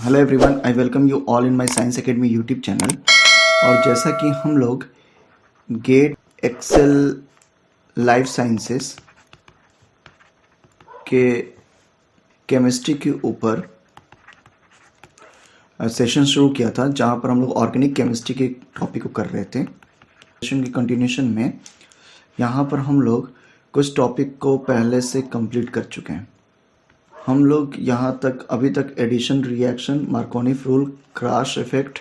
Hello everyone, I welcome you all in my science academy YouTube channel. और जैसा कि हम लोग गेट एक्सेल लाइफ साइंसेस के केमिस्ट्री के ऊपर सेशन शुरू किया था, जहां पर हम लोग ऑर्गेनिक केमिस्ट्री के टॉपिक को कर रहे थे। सेशन की कंटिन्यूशन में यहाँ पर हम लोग कुछ टॉपिक को पहले से कंप्लीट कर चुके हैं। हम लोग यहाँ तक अभी तक addition reaction, Markovnikov rule, cross effect,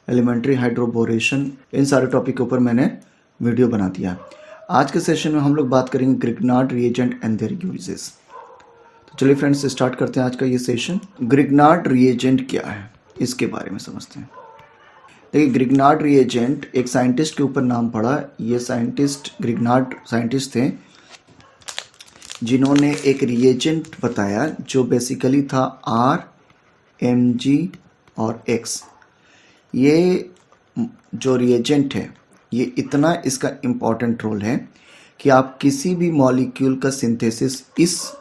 elementary hydroboration, इन सारे टॉपिक के ऊपर मैंने वीडियो बना दिया। आज के सेशन में हम लोग बात करेंगे Grignard reagent and there uses. तो चलिए फ्रेंड्स, स्टार्ट करते हैं आज का ये सेशन। ग्रिग्नार्ड रिएजेंट क्या है, इसके बारे में समझते हैं। देखिए, ग्रिग्नार्ड रिएजेंट एक साइंटिस्ट के ऊपर नाम पड़ा। ये साइंटिस्ट ग्रिग्नार्ड साइंटिस्ट थे जिन्होंने एक रिएजेंट बताया जो बेसिकली था R, Mg और X। ये जो रिएजेंट है, ये इतना इसका इम्पॉर्टेंट रोल है कि आप किसी भी मॉलिक्यूल का सिंथेसिस इस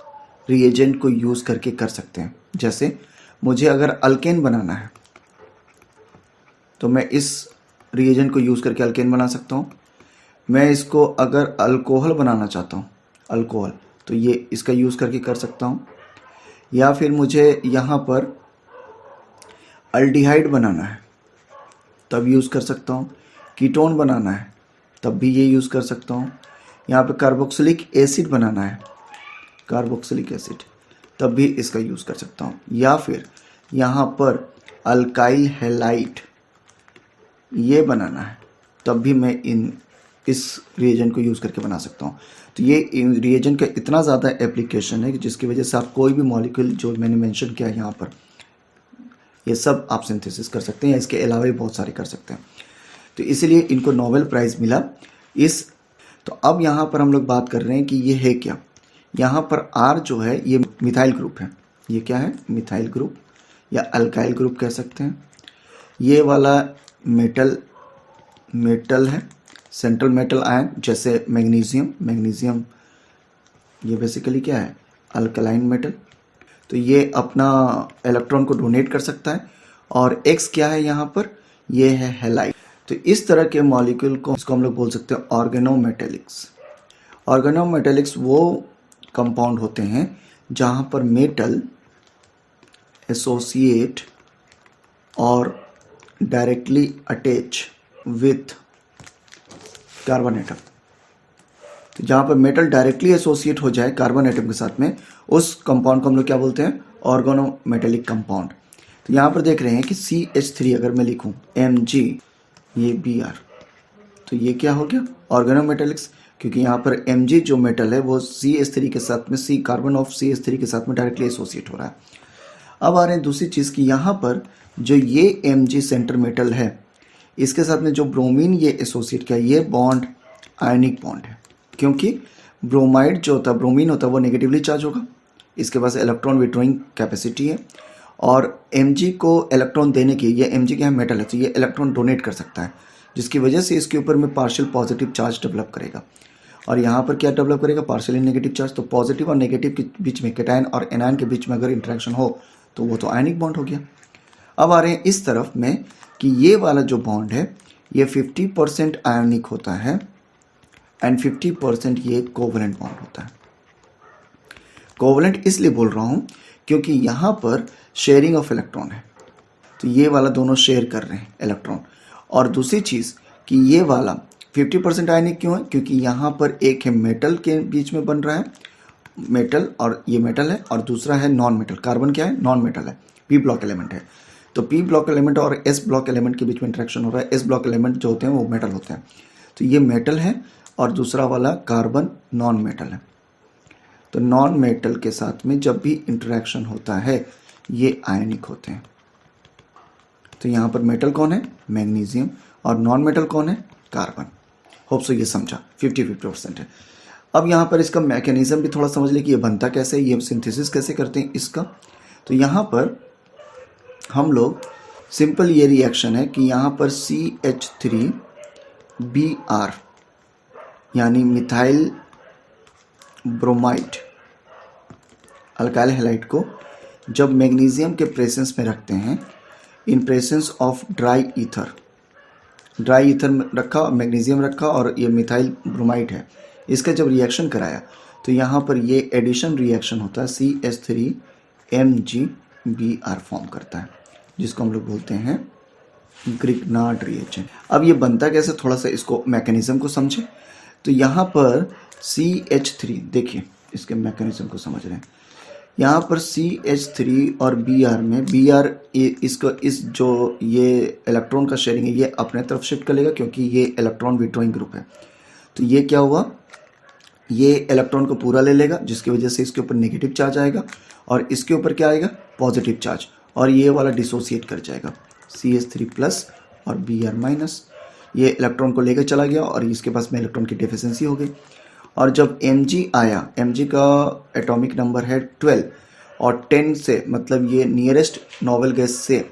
रिएजेंट को यूज़ करके कर सकते हैं। जैसे मुझे अगर अल्केन बनाना है तो मैं इस रिएजेंट को यूज़ करके अल्केन बना सकता हूँ। मैं इसको अगर अल्कोहल बनाना चाहता हूँ, अल्कोहल, तो ये इसका यूज़ करके कर सकता हूँ। या फिर मुझे यहाँ पर अल्डिहाइड बनाना है तब यूज़ कर सकता हूँ। कीटोन बनाना है तब भी ये यूज़ कर सकता हूँ। यहाँ पे कार्बोक्सिलिक एसिड बनाना है, कार्बोक्सिलिक एसिड, तब भी इसका यूज़ कर सकता हूँ। या फिर यहाँ पर अल्काइल हैलाइड ये बनाना है तब भी मैं इस रिएजेंट को यूज़ करके बना सकता हूँ। तो ये रिएजेंट का इतना ज़्यादा एप्लीकेशन है कि जिसकी वजह से आप कोई भी मॉलिक्यूल जो मैंने मेंशन किया है यहाँ पर, ये सब आप सिंथेसिस कर सकते हैं या इसके अलावा भी बहुत सारे कर सकते हैं। तो इसीलिए इनको नोबेल प्राइज़ मिला इस। तो अब यहाँ पर हम लोग बात कर रहे हैं कि ये है क्या। यहाँ पर R जो है ये मिथाइल ग्रुप है। ये क्या है? मिथाइल ग्रुप या अल्काइल ग्रुप कह सकते हैं। ये वाला मेटल है, सेंट्रल मेटल आयन, जैसे मैग्नीशियम ये बेसिकली क्या है? Alkaline metal. तो ये अपना इलेक्ट्रॉन को डोनेट कर सकता है। और X क्या है यहाँ पर? ये है हैलाइड। तो इस तरह के मॉलिक्यूल को इसको हम लोग बोल सकते हैं ऑर्गेनोमेटेलिक्स। ऑर्गेनोमेटेलिक्स वो कंपाउंड होते हैं जहाँ पर मेटल एसोसिएट और directly attach with carbon atom. तो जहाँ पर मेटल डायरेक्टली एसोसिएट हो जाए कार्बन एटम के साथ में, उस कंपाउंड को हम लोग क्या बोलते हैं? Organometallic compound. तो यहाँ पर देख रहे हैं कि CH3 अगर मैं लिखूँ Mg, ये Br, तो ये क्या हो गया? ऑर्गेनोमेटेलिक्स। क्योंकि यहाँ पर Mg जो मेटल है वो CH3 के साथ में, C कार्बन ऑफ CH3 के साथ में डायरेक्टली एसोसिएट हो रहा है। अब आ रहे हैं दूसरी चीज़ की, यहाँ पर जो ये Mg सेंटर मेटल है, इसके साथ में जो ब्रोमीन ये एसोसिएट किया, ये बॉन्ड आयनिक बॉन्ड है। क्योंकि ब्रोमाइड जो होता है, ब्रोमीन होता है, वो नेगेटिवली चार्ज होगा, इसके पास इलेक्ट्रॉन विड्रॉइंग कैपेसिटी है। और Mg को इलेक्ट्रॉन देने की, ये Mg क्या है? मेटल है, तो ये इलेक्ट्रॉन डोनेट कर सकता है, जिसकी वजह से इसके ऊपर में पार्शियल पॉजिटिव चार्ज डेवलप करेगा। और यहाँ पर क्या डेवलप करेगा? Partially negative charge. तो पॉजिटिव और नेगेटिव के बीच में, कैटायन और एनायन के बीच में अगर इंटरेक्शन हो तो वो तो आयनिक बॉन्ड हो गया। अब आ रहे हैं इस तरफ में कि ये वाला जो बॉन्ड है ये 50% आयनिक होता है एंड 50% ये कोवलेंट बॉन्ड होता है। कोवलेंट इसलिए बोल रहा हूँ क्योंकि यहाँ पर शेयरिंग ऑफ इलेक्ट्रॉन है, तो ये वाला दोनों शेयर कर रहे हैं इलेक्ट्रॉन। और दूसरी चीज़ कि ये वाला 50% आयनिक क्यों है? क्योंकि यहाँ पर एक है मेटल के बीच में बन रहा है, मेटल, और ये मेटल है, और दूसरा है नॉन मेटल। कार्बन क्या है? नॉन मेटल है, P ब्लॉक एलिमेंट है। तो P ब्लॉक एलिमेंट और S ब्लॉक एलिमेंट के बीच में इंटरेक्शन हो रहा है। S ब्लॉक एलिमेंट जो होते हैं वो मेटल होते हैं, तो ये मेटल है, और दूसरा वाला कार्बन नॉन मेटल है। तो नॉन मेटल के साथ में जब भी इंटरेक्शन होता है ये आयनिक होते हैं। तो यहाँ पर मेटल कौन है? मैग्नीशियम। और नॉन मेटल कौन है? कार्बन। होप सो ये समझा, 50-50% है। अब यहाँ पर इसका मैकेनिज्म भी थोड़ा समझ ले कि ये बनता कैसे है, ये सिंथेसिस कैसे करते हैं इसका। तो यहाँ पर हम लोग सिंपल ये रिएक्शन है कि यहाँ पर CH3Br यानी मिथाइल ब्रोमाइड अल्काइल हैलाइड को जब मैग्नीशियम के प्रेजेंस में रखते हैं, in presence of dry ether में रखा, मैग्नीशियम रखा और ये मिथाइल ब्रोमाइड है, इसका जब रिएक्शन कराया तो यहाँ पर ये एडिशन रिएक्शन होता है, CH3MgBr फॉर्म करता है, जिसको हम लोग बोलते हैं ग्रिग्नार्ड रिएजेंट। अब ये बनता कैसे, थोड़ा सा इसको मैकेनिज्म को समझे। तो यहाँ पर CH3, देखिए इसके मैकेनिज्म को समझ रहे हैं, यहाँ पर CH3 और Br में Br इसको इस जो ये इलेक्ट्रॉन का शेयरिंग है ये अपने तरफ शिफ्ट कर लेगा, क्योंकि ये इलेक्ट्रॉन विड्रॉइंग ग्रुप है। तो ये क्या हुआ, ये इलेक्ट्रॉन को पूरा ले लेगा, जिसकी वजह से इसके ऊपर नेगेटिव चार्ज आएगा और इसके ऊपर क्या आएगा, पॉजिटिव चार्ज, और ये वाला डिसोसिएट कर जाएगा, CH3+ और Br-। ये इलेक्ट्रॉन को लेकर चला गया और इसके पास में इलेक्ट्रॉन की डेफिशिएंसी हो गई। और जब Mg आया, Mg का एटॉमिक नंबर है 12 और 10 से मतलब ये नियरेस्ट नोबल गैस से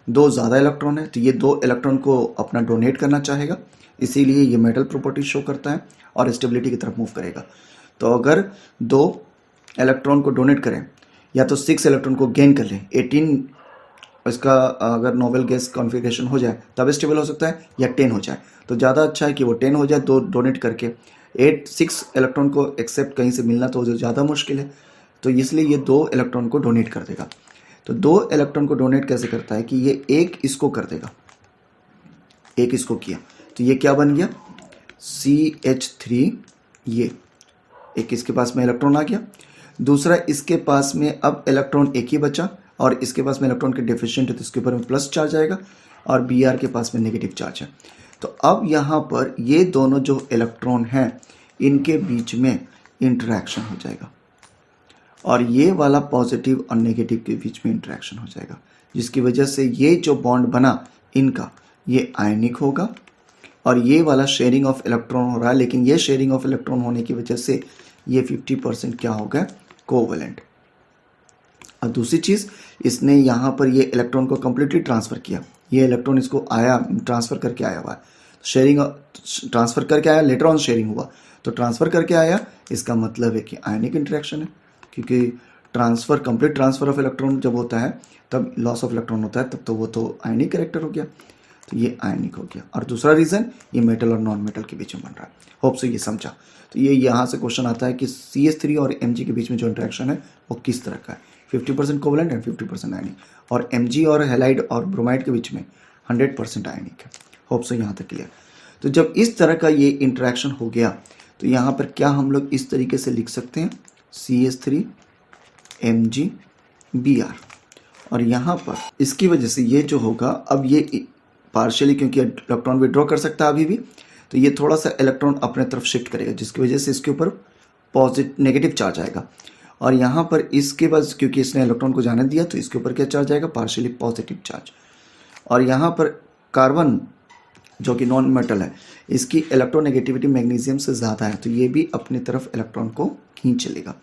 2 ज़्यादा इलेक्ट्रॉन है, तो ये 2 इलेक्ट्रॉन को अपना डोनेट करना चाहेगा, इसीलिए ये मेटल प्रॉपर्टी शो करता है और स्टेबिलिटी की तरफ मूव करेगा। तो अगर 2 इलेक्ट्रॉन को डोनेट करें या तो 6 इलेक्ट्रॉन को गेन कर लें, 18 इसका अगर नोबल गैस कॉन्फ़िगरेशन हो जाए तब स्टेबल हो सकता है, या 10 हो जाए तो ज़्यादा अच्छा है कि वो 10 हो जाए, 2 डोनेट करके। 6 इलेक्ट्रॉन को एक्सेप्ट कहीं से मिलना तो ज़्यादा मुश्किल है, तो इसलिए ये 2 इलेक्ट्रॉन को डोनेट कर देगा। तो 2 इलेक्ट्रॉन को डोनेट कैसे करता है कि ये एक इसको कर देगा, एक इसको किया तो ये क्या बन गया, CH3, ये एक इसके पास में इलेक्ट्रॉन आ गया, दूसरा इसके पास में अब इलेक्ट्रॉन एक ही बचा और इसके पास में इलेक्ट्रॉन के डेफिशिएंट है तो इसके ऊपर में प्लस चार्ज आएगा और Br के पास में नेगेटिव चार्ज है। तो अब यहाँ पर ये दोनों जो इलेक्ट्रॉन हैं इनके बीच में इंटरेक्शन हो जाएगा और ये वाला पॉजिटिव और नेगेटिव के बीच में इंटरेक्शन हो जाएगा, जिसकी वजह से ये जो बॉन्ड बना इनका ये आयनिक होगा और ये वाला शेयरिंग ऑफ इलेक्ट्रॉन हो रहा है, लेकिन ये शेयरिंग ऑफ इलेक्ट्रॉन होने की वजह से ये 50% क्या हो गया, कोवैलेंट। और दूसरी चीज़, इसने यहाँ पर ये इलेक्ट्रॉन को कम्प्लीटली ट्रांसफ़र किया, ये इलेक्ट्रॉन इसको आया ट्रांसफ़र करके आया हुआ है, शेयरिंग ट्रांसफ़र करके आया, लेटर ऑन शेयरिंग हुआ तो ट्रांसफ़र करके आया, इसका मतलब है कि आयनिक इंटरेक्शन है, क्योंकि transfer complete transfer of electron जब होता है तब लॉस ऑफ इलेक्ट्रॉन होता है, तब तो वो तो आयनिक कैरेक्टर हो गया, तो ये आयनिक हो गया। और दूसरा रीज़न, ये मेटल और नॉन मेटल के बीच में बन रहा है। होप से ये समझा। तो ये यहाँ से क्वेश्चन आता है कि CH3 और Mg के बीच में जो इंटरेक्शन है वो किस तरह का है, 50% कोवैलेंट एंड 50% आयनिक, और Mg और हैलाइड और ब्रोमाइड के बीच में 100% आयनिक है। होप से यहाँ तक क्लियर। तो जब इस तरह का ये इंटरेक्शन हो गया तो यहाँ पर क्या हम लोग इस तरीके से लिख सकते हैं, CH3 MgBr, और यहाँ पर इसकी वजह से ये जो होगा, अब ये पार्शियली क्योंकि इलेक्ट्रॉन विड्रॉ कर सकता है अभी भी, तो ये थोड़ा सा इलेक्ट्रॉन अपने तरफ शिफ्ट करेगा, जिसकी वजह से इसके ऊपर पॉजिटिव नेगेटिव चार्ज आएगा, और यहाँ पर इसके बाद क्योंकि इसने इलेक्ट्रॉन को जाने दिया तो इसके ऊपर क्या चार्ज आएगा, पार्शियली पॉजिटिव चार्ज। और यहाँ पर कार्बन जो कि नॉन मेटल है, इसकी इलेक्ट्रोनेगेटिविटी मैग्नीशियम से ज़्यादा है, तो ये भी अपनी तरफ इलेक्ट्रॉन को खींच लेगा।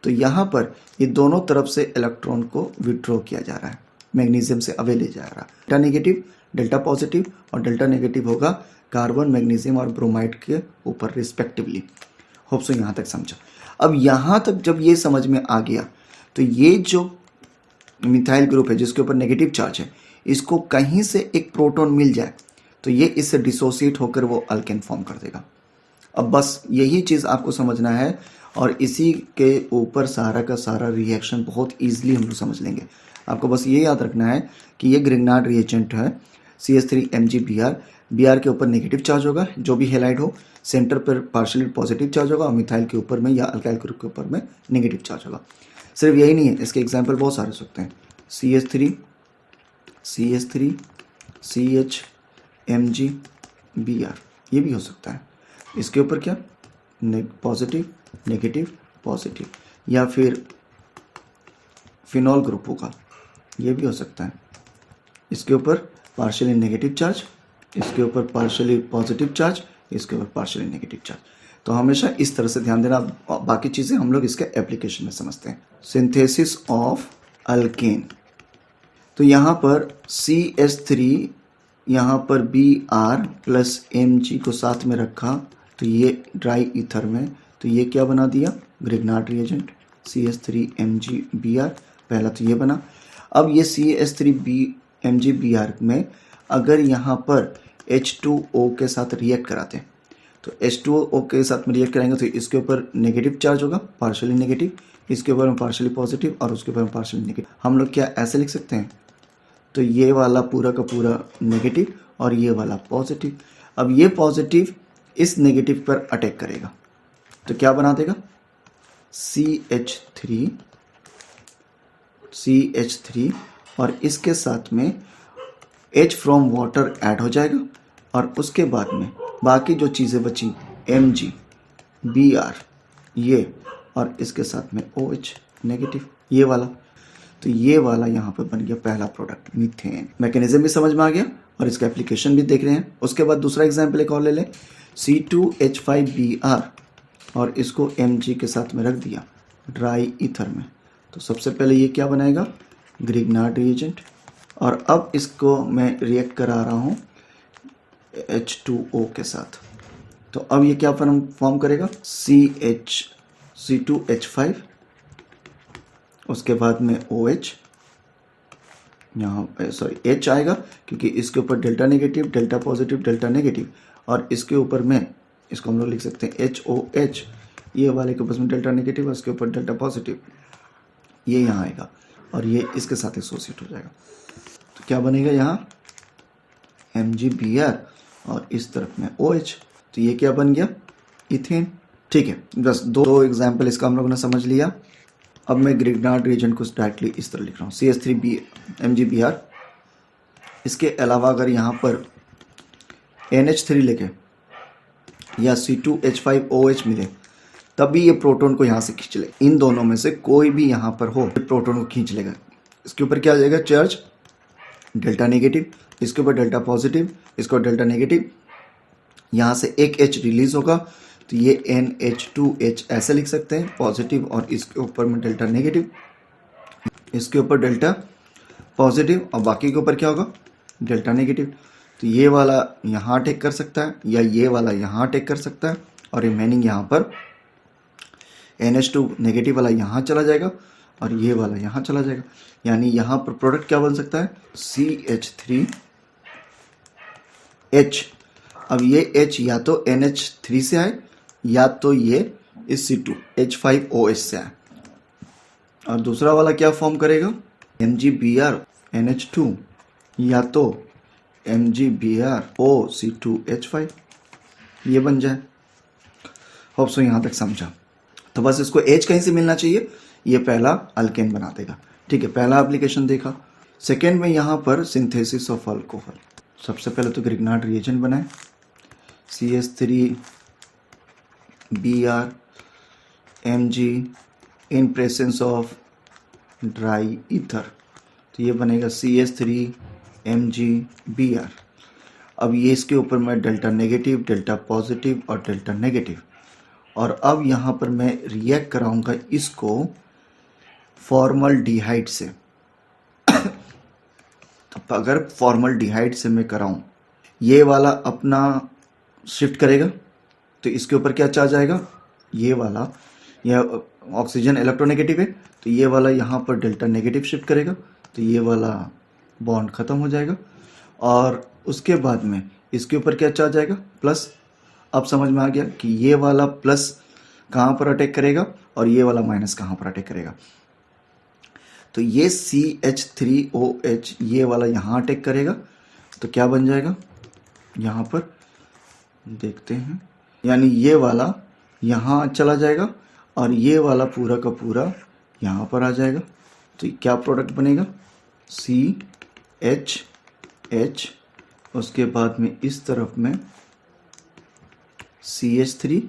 तो यहाँ पर ये दोनों तरफ से इलेक्ट्रॉन को विड्रॉ किया जा रहा है, मैग्नीशियम से अवे ले जा रहा है। डेल्टा नेगेटिव, डेल्टा पॉजिटिव, और डेल्टा नेगेटिव होगा कार्बन, मैग्नीशियम और ब्रोमाइड के ऊपर रिस्पेक्टिवली। होप सो यहाँ तक समझा। अब यहाँ तक जब ये समझ में आ गया तो ये जो मिथाइल ग्रुप है जिसके ऊपर नेगेटिव चार्ज है, इसको कहीं से एक प्रोटॉन मिल जाए तो ये इससे डिसोसिएट होकर वो अल्केन फॉर्म कर देगा। अब बस यही चीज़ आपको समझना है और इसी के ऊपर सारा का सारा रिएक्शन बहुत ईजिली हम लोग समझ लेंगे। आपको बस ये याद रखना है कि ये ग्रिग्नार्ड रिएजेंट है, CH3MgBr, Br के ऊपर नेगेटिव चार्ज होगा, जो भी हेलाइड हो, सेंटर पर पार्शियली पॉजिटिव चार्ज होगा और मिथाइल के ऊपर में या अल्काइल ग्रुप के ऊपर में नेगेटिव चार्ज होगा। सिर्फ यही नहीं है, इसके एग्जाम्पल बहुत सारे हो सकते हैं, CH3 CHMgBr, ये भी हो सकता है। इसके ऊपर क्या, पॉजिटिव नेगेटिव पॉजिटिव, या फिर फिनॉल ग्रुप होगा, ये भी हो सकता है। इसके ऊपर पार्शियली नेगेटिव चार्ज, इसके ऊपर पार्शियली पॉजिटिव चार्ज, इसके ऊपर पार्शियली नेगेटिव चार्ज। तो हमेशा इस तरह से ध्यान देना, बाकी चीज़ें हम लोग इसके एप्लीकेशन में समझते हैं। सिंथेसिस ऑफ अल्केन, तो यहाँ पर CH3, यहाँ पर Br प्लस Mg को साथ में रखा तो ये ड्राई ईथर में, तो ये क्या बना दिया, ग्रिग्नार्ड रिएजेंट CH3MgBr, पहला तो ये बना। अब ये CH3MgBr में अगर यहाँ पर H2O के साथ रिएक्ट कराते हैं तो H2O के साथ में रिएक्ट कराएंगे तो इसके ऊपर नेगेटिव चार्ज होगा, पार्शियली नेगेटिव, इसके ऊपर में पार्शियली पॉजिटिव और उसके ऊपर में पार्शियली नेगेटिव। हम लोग क्या ऐसे लिख सकते हैं, तो ये वाला पूरा का पूरा नेगेटिव और ये वाला पॉजिटिव। अब ये पॉजिटिव इस नेगेटिव पर अटैक करेगा तो क्या बना देगा, CH3 और इसके साथ में H फ्रॉम वाटर ऐड हो जाएगा और उसके बाद में बाकी जो चीज़ें बची MgBr ये और इसके साथ में OH नेगेटिव ये वाला। तो ये वाला यहाँ पर बन गया पहला प्रोडक्ट मीथेन। मैकेनिज्म भी समझ में आ गया और इसका एप्लीकेशन भी देख रहे हैं। उसके बाद दूसरा एग्जाम्पल एक और ले लें, C2H5Br और इसको Mg के साथ में रख दिया ड्राई ईथर में। तो सबसे पहले ये क्या बनाएगा, ग्रिग्नार्ड रिएजेंट। और अब इसको मैं रिएक्ट करा रहा हूँ H2O के साथ। तो अब ये क्या फॉर्म करेगा, C2H5, उसके बाद में OH, यहाँ H आएगा क्योंकि इसके ऊपर delta negative, delta positive, delta negative, और इसके ऊपर में इसको हम लोग लिख सकते हैं HOH, ये वाले के ऊपर में डेल्टा नेगेटिव और इसके ऊपर डेल्टा पॉजिटिव, ये यहाँ आएगा और ये इसके साथ एसोसिएट हो जाएगा। तो क्या बनेगा यहाँ MgBr और इस तरफ में OH। तो ये क्या बन गया, इथेन। ठीक है, बस दो एग्जाम्पल इसका हम लोगों ने समझ लिया। अब मैं ग्रिग्नार्ड रिएजेंट को डायरेक्टली इस तरह लिख रहा हूँ, CH3MgBr। इसके अलावा अगर यहाँ पर NH3 लेके या C2H5OH मिले तब भी ये प्रोटॉन को यहाँ से खींच ले। इन दोनों में से कोई भी यहाँ पर हो प्रोटॉन को खींच लेगा। इसके ऊपर क्या आ जाएगा, चार्ज डेल्टा नेगेटिव, इसके ऊपर डेल्टा पॉजिटिव, इसको डेल्टा नेगेटिव, यहाँ से एक H रिलीज होगा तो ये NH2H ऐसे लिख सकते हैं पॉजिटिव, और इसके ऊपर में डेल्टा नेगेटिव, इसके ऊपर डेल्टा पॉजिटिव और बाकी के ऊपर क्या होगा, डेल्टा नेगेटिव। तो ये वाला यहाँ अटैक कर सकता है या ये वाला यहाँ अटैक कर सकता है और रिमेनिंग यहाँ पर NH2 नेगेटिव वाला यहाँ चला जाएगा और ये वाला यहाँ चला जाएगा। यानी यहाँ पर प्रोडक्ट क्या बन सकता है, CH3H। अब ये H या तो NH3 से आए या तो ये इस C2H5OH से आए, और दूसरा वाला क्या फॉर्म करेगा, MgBr NH2 या तो MgBr OC2H5, ये बन जाए। होप सो यहाँ तक समझा। तो बस इसको H कहीं से मिलना चाहिए, ये पहला अल्केन बना देगा। ठीक है, पहला एप्लीकेशन देखा। सेकेंड में यहाँ पर सिंथेसिस ऑफ अल्कोहल। सबसे पहले तो ग्रिग्नार्ड रिएजेंट बनाए, CH3Br Mg in presence of dry ether. तो ये बनेगा CH3MgBr। अब ये इसके ऊपर मैं डेल्टा नेगेटिव, डेल्टा पॉजिटिव और डेल्टा नेगेटिव, और अब यहाँ पर मैं रिएक्ट कराऊंगा इसको फॉर्मल्डिहाइड से। तो अगर फॉर्मल्डिहाइड से मैं कराऊं, ये वाला अपना शिफ्ट करेगा तो इसके ऊपर क्या चार्ज आएगा, ये वाला, यह ऑक्सीजन इलेक्ट्रोनेगेटिव है तो ये वाला यहाँ पर डेल्टा नेगेटिव शिफ्ट करेगा तो ये वाला बॉन्ड खत्म हो जाएगा, और उसके बाद में इसके ऊपर क्या चार्ज आएगा, प्लस। अब समझ में आ गया कि ये वाला प्लस कहाँ पर अटैक करेगा और ये वाला माइनस कहाँ पर अटैक करेगा। तो ये CH3OH ये वाला यहाँ अटैक करेगा तो क्या बन जाएगा, यहाँ पर देखते हैं, यानी ये वाला यहाँ चला जाएगा और ये वाला पूरा का पूरा यहाँ पर आ जाएगा। तो क्या प्रोडक्ट बनेगा, CH, उसके बाद में इस तरफ में CH3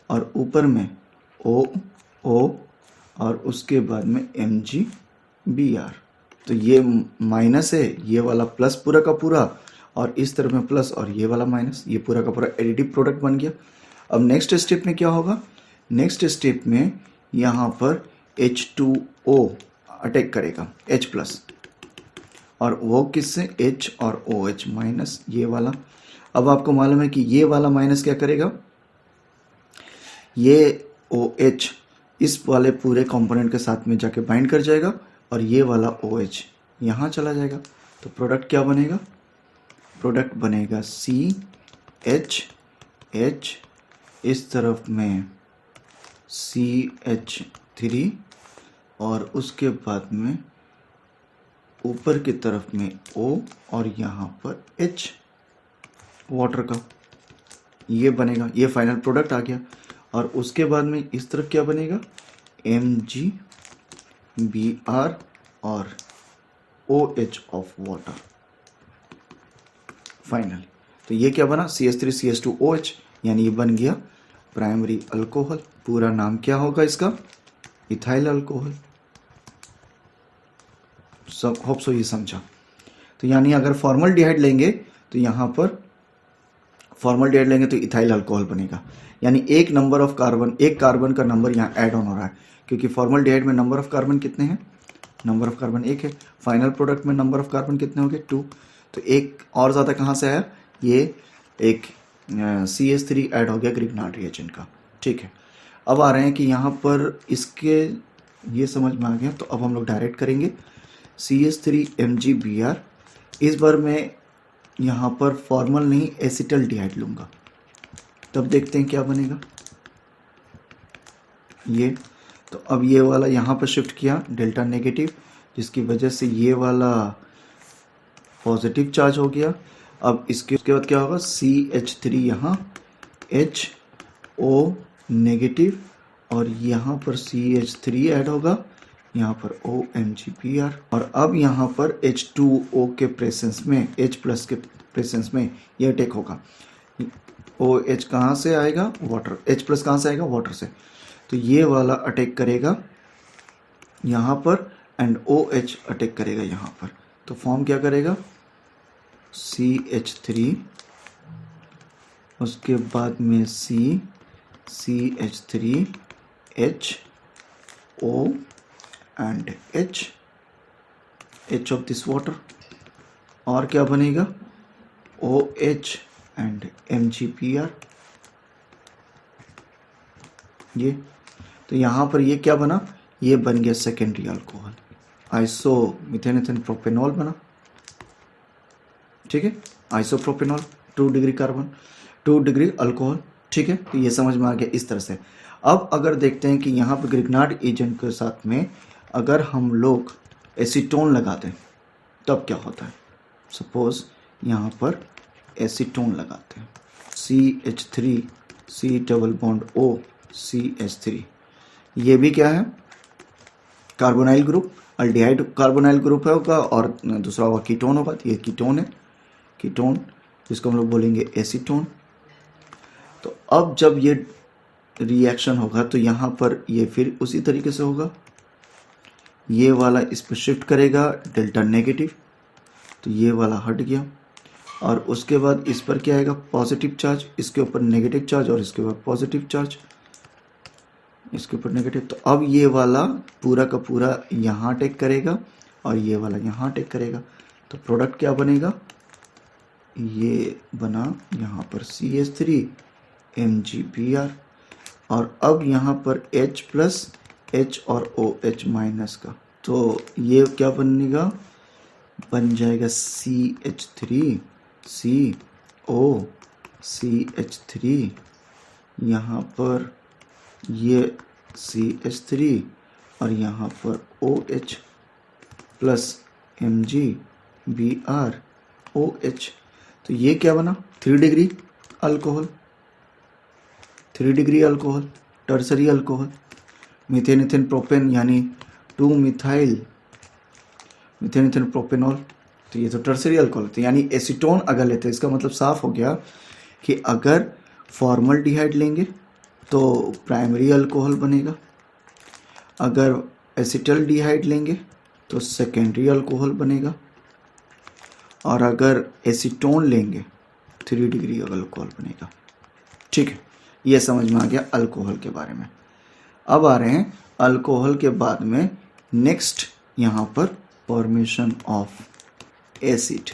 और ऊपर में O और उसके बाद में MgBr। तो ये माइनस है, ये वाला प्लस पूरा का पूरा, और इस तरफ में प्लस और ये वाला माइनस, ये पूरा का पूरा एडिटिव प्रोडक्ट बन गया। अब नेक्स्ट स्टेप में क्या होगा, नेक्स्ट स्टेप में यहाँ पर H2O अटैक करेगा H प्लस, और वो किससे, H और OH माइनस, ये वाला। अब आपको मालूम है कि ये वाला माइनस क्या करेगा, ये OH इस वाले पूरे कंपोनेंट के साथ में जाके बाइंड कर जाएगा और ये वाला OH यहाँ चला जाएगा, तो प्रोडक्ट क्या बनेगा? प्रोडक्ट बनेगा CH, इस तरफ में CH3 और उसके बाद में ऊपर की तरफ में O और यहाँ पर H वाटर का, ये बनेगा। ये फाइनल प्रोडक्ट आ गया। और उसके बाद में इस तरफ क्या बनेगा? MgBr और OH ऑफ वाटर फाइनली। तो ये क्या बना? CH3CH2OH, यानी ये बन गया प्राइमरी अल्कोहल। पूरा नाम क्या होगा इसका? Ethyl alcohol. सब होप सो ये समझा। तो यानी अगर फॉर्मल्डिहाइड लेंगे तो यहाँ पर फॉर्मल्डिहाइड लेंगे तो इथाइल अल्कोहल बनेगा। यानी एक नंबर ऑफ कार्बन, एक कार्बन का नंबर यहाँ ऐड ऑन हो रहा है, क्योंकि फॉर्मल्डिहाइड में नंबर ऑफ कार्बन कितने हैं? नंबर ऑफ कार्बन 1 है। फाइनल प्रोडक्ट में नंबर ऑफ कार्बन कितने हो गए? 2। तो एक और ज़्यादा कहाँ से आया? ये एक CH3 ऐड हो गया ग्रिग्नार्ड रिएजेंट का। ठीक है, अब आ रहे हैं कि यहाँ पर इसके ये समझ में आ गया। तो अब हम लोग डायरेक्ट करेंगे CH3MgBr। इस बार मैं यहाँ पर फॉर्मल नहीं एसिटल्डिहाइड लूँगा, तब देखते हैं क्या बनेगा ये। तो अब ये वाला यहाँ पर शिफ्ट किया डेल्टा नेगेटिव, जिसकी वजह से ये वाला पॉजिटिव चार्ज हो गया। अब इसके बाद क्या होगा? CH3 यहाँ HO नेगेटिव और यहाँ पर CH3 ऐड होगा, यहाँ पर OMgBr। और अब यहाँ पर H2O के प्रेजेंस में, H प्लस के प्रेजेंस में ये अटैक होगा। OH कहाँ से आएगा? वाटर। H प्लस कहाँ से आएगा? वाटर से। तो ये वाला अटैक करेगा यहाँ पर एंड OH अटैक करेगा यहाँ पर। तो फॉर्म क्या करेगा? CH3, उसके बाद में CH3 HO and H of this water. और क्या बनेगा? OH and MgBr। ये तो यहाँ पर ये क्या बना? ये बन गया सेकेंडरी अल्कोहल, आइसोमिथेनेथेन प्रोपेनॉल बना। ठीक है, isopropanol 2 degree carbon 2 degree alcohol. ठीक है, तो ये समझ में आ गया इस तरह से। अब अगर देखते हैं कि यहाँ पर ग्रिग्नार्ड एजेंट के साथ में अगर हम लोग एसीटोन लगा दें तब क्या होता है? सपोज यहाँ पर एसीटोन लगाते हैं, CH3 C double bond O CH3, ये भी क्या है? Carbonyl group, aldehyde carbonyl group होगा और दूसरा होगा कीटोन होगा। तो ये कीटोन है, कीटोन जिसको हम लोग बोलेंगे एसीटोन। तो अब जब ये रिएक्शन होगा तो यहाँ पर ये फिर उसी तरीके से होगा, ये वाला इस पर शिफ्ट करेगा डेल्टा नेगेटिव, तो ये वाला हट गया। और उसके बाद इस पर क्या आएगा? पॉजिटिव चार्ज, इसके ऊपर नेगेटिव चार्ज और इसके बाद पॉजिटिव चार्ज, इसके ऊपर नेगेटिव। तो अब ये वाला पूरा का पूरा यहाँ अटैक करेगा और ये वाला यहाँ अटैक करेगा। तो प्रोडक्ट क्या बनेगा? ये बना यहाँ पर CH3MgBr और अब यहाँ पर H प्लस H और OH माइनस का। तो ये क्या बनेगा? बन जाएगा CH3CO CH3, यहाँ पर ये CH3 और यहाँ पर OH प्लस MgBr OH। तो ये क्या बना? 3 degree alcohol, 3 degree alcohol, tertiary alcohol. Methane ethane propane यानी 2 मिथाइल मीथेन इथेन प्रोपेनॉल। तो ये तो टर्सरी अल्कोहल। तो यानी एसीटोन अगर लेते हैं, इसका मतलब साफ हो गया कि अगर फॉर्मल्डिहाइड लेंगे तो प्राइमरी अल्कोहल बनेगा, अगर एसिटल्डिहाइड लेंगे तो सेकेंडरी अल्कोहल बनेगा, और अगर एसीटोन लेंगे 3 डिग्री अल्कोहल बनेगा। ठीक है, ये समझ में आ गया अल्कोहल के बारे में। अब आ रहे हैं अल्कोहल के बाद में नेक्स्ट यहाँ पर फॉर्मेशन ऑफ एसिड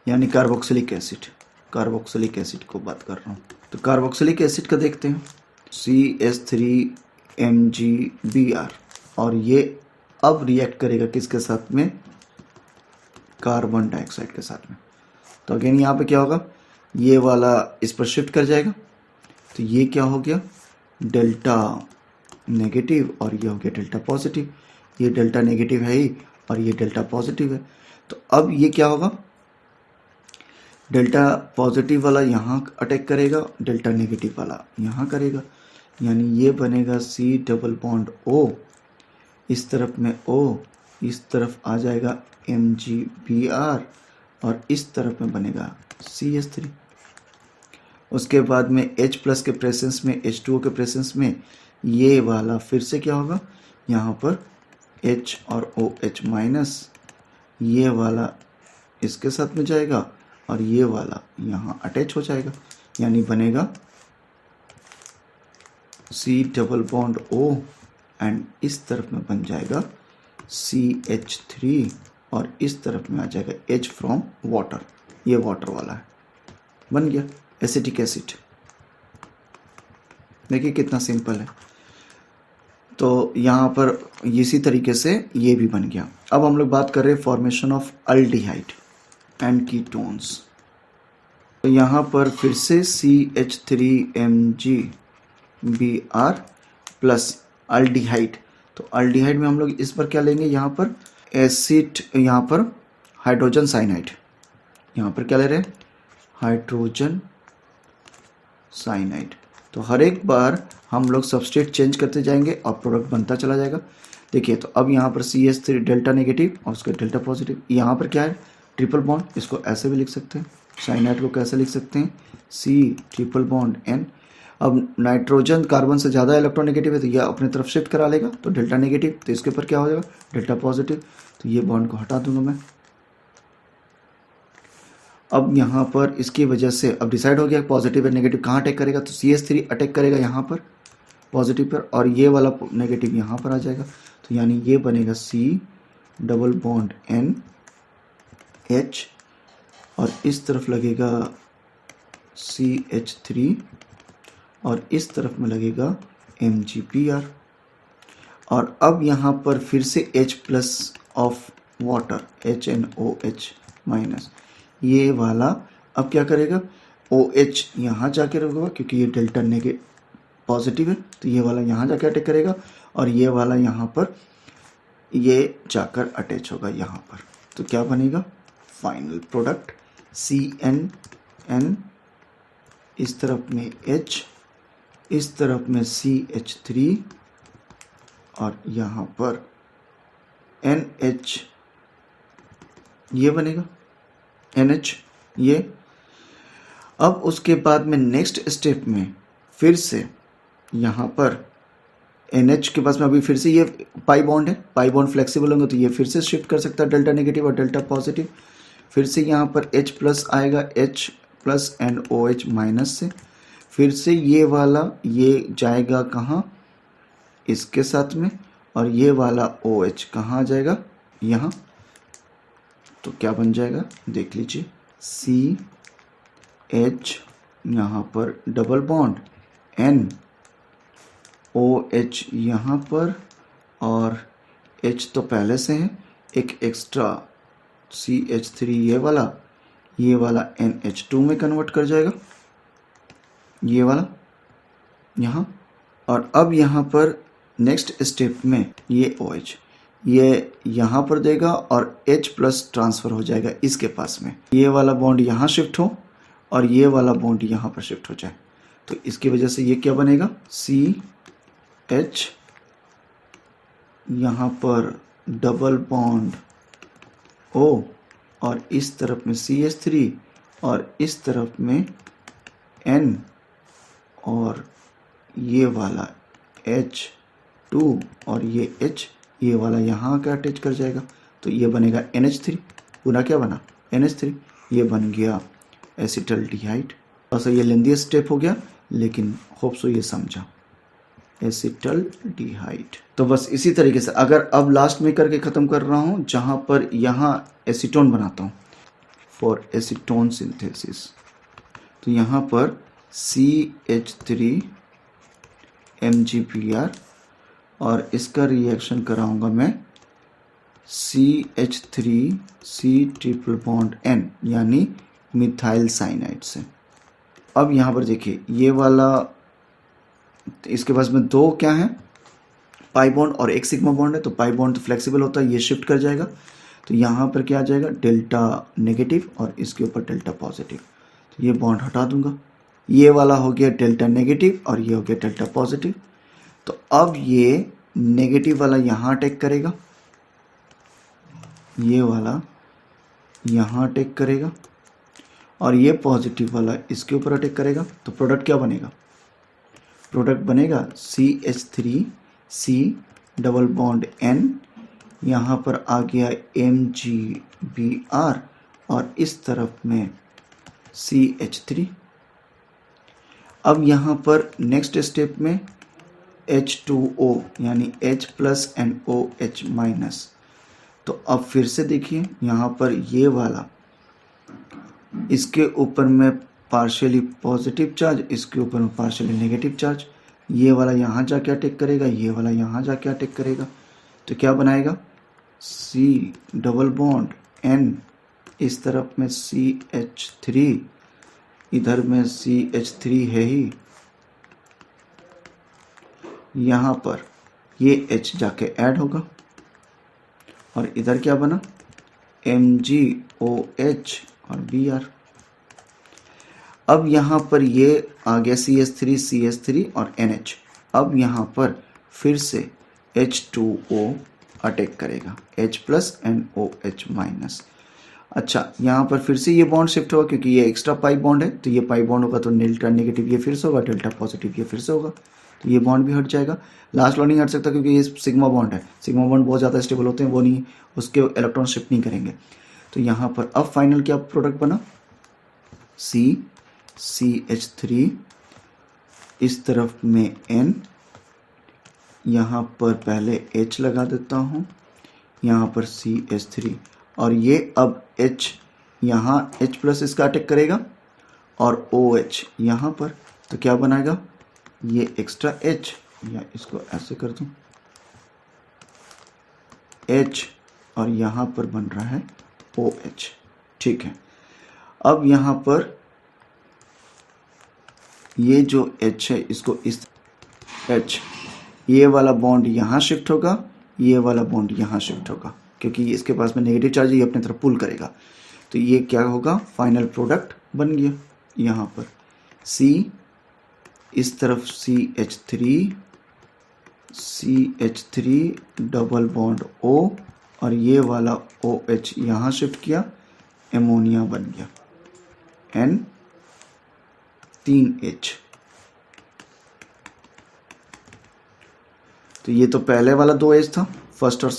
यानी कार्बोक्सिलिक एसिड। कार्बोक्सिलिक एसिड को बात कर रहा हूँ। तो कार्बोक्सिलिक एसिड का देखते हैं, CH3MgBr और ये अब रिएक्ट करेगा किसके साथ में, कार्बन डाइऑक्साइड के साथ में। तो अगेन यहाँ पे क्या होगा, ये वाला इस पर शिफ्ट कर जाएगा, तो ये क्या हो गया डेल्टा नेगेटिव और ये हो गया डेल्टा पॉजिटिव। ये डेल्टा नेगेटिव है ही और ये डेल्टा पॉजिटिव है। तो अब ये क्या होगा, डेल्टा पॉजिटिव वाला यहाँ अटैक करेगा, डेल्टा नेगेटिव वाला यहाँ करेगा, यानी ये बनेगा C डबल बॉन्ड O, इस तरफ में O, इस तरफ आ जाएगा MgBr और इस तरफ में बनेगा CH3। उसके बाद में H प्लस के प्रेसेंस में, H2O के प्रेसेंस में ये वाला फिर से क्या होगा, यहाँ पर H और OH माइनस, ये वाला इसके साथ में जाएगा और ये वाला यहाँ अटैच हो जाएगा, यानी बनेगा C double bond O and इस तरफ में बन जाएगा CH3 और इस तरफ में आ जाएगा H फ्रॉम वाटर, ये वाटर वाला है, बन गया एसिटिक एसिड। देखिए कितना सिंपल है। तो यहाँ पर इसी तरीके से ये भी बन गया। अब हम लोग बात कर रहे हैं formation of aldehyde and ketones. तो यहाँ पर फिर से CH3MgBr प्लस अल्डिहाइड। तो अल्डिहाइड में हम लोग इस पर क्या लेंगे, यहाँ पर एसिड, यहाँ पर हाइड्रोजन साइनाइड, यहाँ पर क्या ले रहे हैं हाइड्रोजन साइनाइड। तो हर एक बार हम लोग सबस्ट्रेट चेंज करते जाएंगे और प्रोडक्ट बनता चला जाएगा। देखिए तो अब यहाँ पर CH3 डेल्टा नेगेटिव और उसका डेल्टा पॉजिटिव, यहाँ पर क्या है ट्रिपल बॉन्ड, इसको ऐसे भी लिख सकते हैं, साइनाइड को कैसे लिख सकते हैं C ट्रिपल बॉन्ड N। अब नाइट्रोजन कार्बन से ज़्यादा इलेक्ट्रोनेगेटिव है तो यह अपने तरफ शिफ्ट करा लेगा, तो डेल्टा नेगेटिव, तो इसके ऊपर क्या हो जाएगा डेल्टा पॉजिटिव, तो ये बॉन्ड को हटा दूंगा मैं। अब यहाँ पर इसकी वजह से अब डिसाइड हो गया पॉजिटिव और नेगेटिव कहाँ अटैक करेगा, तो CH3 अटैक करेगा यहाँ पर पॉजिटिव पर और ये वाला नेगेटिव यहाँ पर आ जाएगा, तो यानी ये बनेगा C double bond N H और इस तरफ लगेगा CH3 और इस तरफ में लगेगा MgBr। और अब यहाँ पर फिर से H plus of water HNOH minus, ये वाला अब क्या करेगा OH यहाँ जाके रखेगा क्योंकि ये डेल्टा नेगेटिव पॉजिटिव है, तो ये वाला यहाँ जाके अटैच करेगा और ये वाला यहाँ पर ये जाकर अटैच होगा यहाँ पर। तो क्या बनेगा फाइनल प्रोडक्ट CnN, इस तरफ में H, इस तरफ में CH3 और यहाँ पर NH, ये बनेगा NH ये। अब उसके बाद में नेक्स्ट स्टेप में फिर से यहाँ पर NH के पास में अभी फिर से ये पाई बॉन्ड है, पाई बॉन्ड फ्लेक्सिबल होंगे तो ये फिर से शिफ्ट कर सकता है डेल्टा नेगेटिव और डेल्टा पॉजिटिव। फिर से यहाँ पर H प्लस आएगा, H प्लस NOH माइनस से, फिर से ये वाला ये जाएगा कहाँ इसके साथ में और ये वाला OH कहाँ आ जाएगा यहाँ। तो क्या बन जाएगा देख लीजिए CH यहाँ पर डबल बॉन्ड N, OH यहाँ पर और H तो पहले से है, एक एक्स्ट्रा CH3 ये वाला NH2 में कन्वर्ट कर जाएगा ये वाला यहाँ। और अब यहाँ पर नेक्स्ट स्टेप में ये OH ये यहाँ पर देगा और H प्लस ट्रांसफ़र हो जाएगा इसके पास में, ये वाला बॉन्ड यहाँ शिफ्ट हो और ये वाला बॉन्ड यहाँ पर शिफ्ट हो जाए। तो इसकी वजह से ये क्या बनेगा CH यहाँ पर डबल बॉन्ड O और इस तरफ में CH3 और इस तरफ में N और ये वाला H2 और ये H, ये वाला यहाँ आकर अटैच कर जाएगा। तो ये बनेगा NH3, पूरा क्या बना NH3, ये बन गया एसिटल्डिहाइड। और ये लेंदी स्टेप हो गया लेकिन होप सो ये समझा एसिटल्डिहाइड। तो बस इसी तरीके से अगर अब लास्ट में करके ख़त्म कर रहा हूँ जहाँ पर यहाँ एसीटोन बनाता हूँ फॉर एसीटोन सिंथेसिस। तो यहाँ पर CH3 MgBr और इसका रिएक्शन कराऊंगा मैं CH3C ट्रिपल बॉन्ड N यानी मिथाइल साइनाइड से। अब यहाँ पर देखिए ये वाला, इसके पास में दो क्या है, पाई बॉन्ड और एक सिग्मा बॉन्ड है, तो पाई बॉन्ड तो फ्लेक्सिबल होता है, ये शिफ्ट कर जाएगा, तो यहाँ पर क्या आ जाएगा, डेल्टा नेगेटिव और इसके ऊपर डेल्टा पॉजिटिव। तो ये बॉन्ड हटा दूंगा, ये वाला हो गया डेल्टा नेगेटिव और ये हो गया डेल्टा पॉजिटिव। तो अब ये नेगेटिव वाला यहाँ अटैक करेगा, ये वाला यहाँ अटैक करेगा और ये पॉजिटिव वाला इसके ऊपर अटैक करेगा। तो प्रोडक्ट क्या बनेगा, प्रोडक्ट बनेगा CH3C डबल बॉन्ड N, यहाँ पर आ गया MgBr और इस तरफ में CH3। अब यहाँ पर नेक्स्ट स्टेप में H2O यानी H प्लस NOH माइनस। तो अब फिर से देखिए यहाँ पर ये वाला, इसके ऊपर में पार्शियली पॉजिटिव चार्ज, इसके ऊपर में पार्शियली नेगेटिव चार्ज, ये वाला यहाँ जाके अटैक करेगा, ये वाला यहाँ जाके अटैक करेगा। तो क्या बनाएगा, C डबल बॉन्ड N, इस तरफ में CH3, इधर में CH3 है ही, यहाँ पर ये H जाके ऐड होगा और इधर क्या बना, MgOH और Br। अब यहाँ पर ये आ गया CH3 और NH। अब यहाँ पर फिर से H2O अटैक करेगा, H प्लस NOH माइनस। अच्छा, यहाँ पर फिर से ये बॉन्ड शिफ्ट होगा क्योंकि ये एक्स्ट्रा पाई बॉन्ड है, तो ये पाई बॉन्ड होगा तो डेल्टा नेगेटिव ये फिर से होगा, डेल्टा पॉजिटिव ये फिर से होगा, तो ये बॉन्ड भी हट जाएगा। लास्ट वाला नहीं हट सकता क्योंकि ये सिग्मा बॉन्ड है, सिग्मा बॉन्ड बहुत ज़्यादा स्टेबल होते हैं, वो नहीं, उसके इलेक्ट्रॉन शिफ्ट नहीं करेंगे। तो यहाँ पर अब फाइनल क्या प्रोडक्ट बना, CH3, इस तरफ में N, यहाँ पर पहले H लगा देता हूँ, यहाँ पर CH3 और ये अब H, यहाँ H प्लस इसका अटैक करेगा और OH यहाँ पर, तो क्या बनाएगा, ये एक्स्ट्रा H, या इसको ऐसे कर दूँ H और यहाँ पर बन रहा है OH। ठीक है, अब यहाँ पर ये जो H है इसको इस H, ये वाला बॉन्ड यहाँ शिफ्ट होगा, ये वाला बॉन्ड यहाँ शिफ्ट होगा क्योंकि इसके पास में नेगेटिव चार्ज है, ये अपनी तरफ पुल करेगा। तो ये क्या होगा, फाइनल प्रोडक्ट बन गया। यहाँ पर C, इस तरफ CH3 डबल बॉन्ड O और ये वाला OH यहाँ शिफ्ट किया, एमोनिया बन गया N 3H। तो ये तो पहले वाला 2H था, फर्स्ट और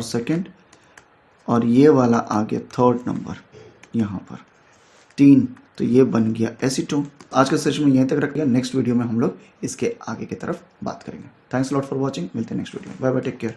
सेकंड, और ये वाला आ गया थर्ड नंबर यहाँ पर 3, तो ये बन गया एसीटोन। आज का सेशन में यहीं तक रखिए, नेक्स्ट वीडियो में हम लोग इसके आगे की तरफ बात करेंगे। थैंक्स लॉट फॉर वॉचिंग, मिलते हैं next video, bye bye, take care.